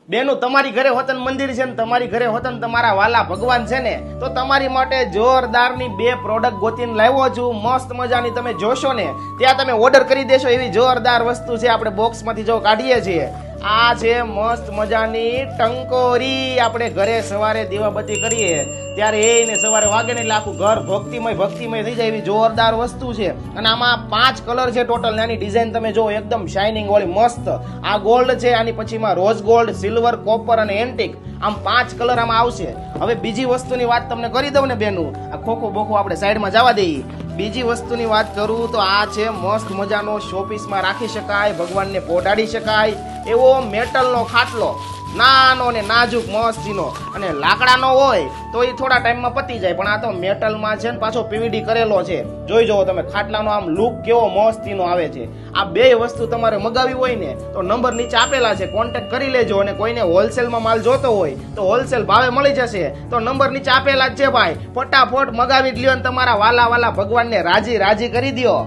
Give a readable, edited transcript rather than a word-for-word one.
બેનું તમારી ઘરે હોતન મંદિર છે ને તમારી ઘરે હોતન તમારા વાલા ભગવાન છે ને, તો તમારી માટે જોરદારની 2 પ્રોડક્ટ ગોતીને લાવ્યો છું. મસ્ત મજાની તમે જોશો ને ત્યાં તમે ઓર્ડર કરી દેશો એવી જોરદાર વસ્તુ છે. આપણે બોક્સમાંથી જો કાઢીએ છીએ, આ છે મસ્ત મજાની ટંકોરી. આપણે ઘરે સવારે દીવાબત્તી કરીએ ત્યારે એને સવારે વાગે ને એટલે આખું ઘર ભક્તિમય થઈ જાય એવી જોરદાર વસ્તુ છે. અને આમાં 5 કલર છે ટોટલ. નાની ડિઝાઇન તમે જો એકદમ શાઇનિંગ વાળી મસ્ત. આ ગોલ્ડ છે, આની પછીમાં રોઝ ગોલ્ડ, સિલ્વર, કોપર અને એન્ટિક, આમ 5 કલર આમાં આવશે. હવે બીજી વસ્તુની વાત તમને કરી દઉં ને બેનું, આ ખોખું બોખું આપણે સાઈડમાં જવા દઈએ. બીજી વસ્તુની વાત કરું તો આ છે મસ્ત મજાનો શોપીસમાં રાખી શકાય, ભગવાનને પોઢાડી શકાય એવો મેટલનો ખાટલો, નાનો ને નાજુક મસ્તીનો. અને લાકડાનો હોય તો એ થોડા ટાઈમમાં પતી જાય, પણ આ તો મેટલમાં છે ને પાછો પીવીડી કરેલો છે. જોઈ જુઓ તમે ખાટલાનો આમ લુક કેવો મસ્તીનો આવે છે. આ 2 વસ્તુ તમારે મગાવી હોય ને તો નંબર નીચે આપેલા છે, કોન્ટેક્ટ કરી લેજો. અને કોઈને હોલસેલમાં માલ જોતો હોય તો હોલસેલ ભાવે મળી જશે. તો નંબર નીચે આપેલા જ છે ભાઈ, ફટાફટ મગાવી જ લ્યો અને તમારા વાલા ભગવાનને રાજી કરી દ્યો.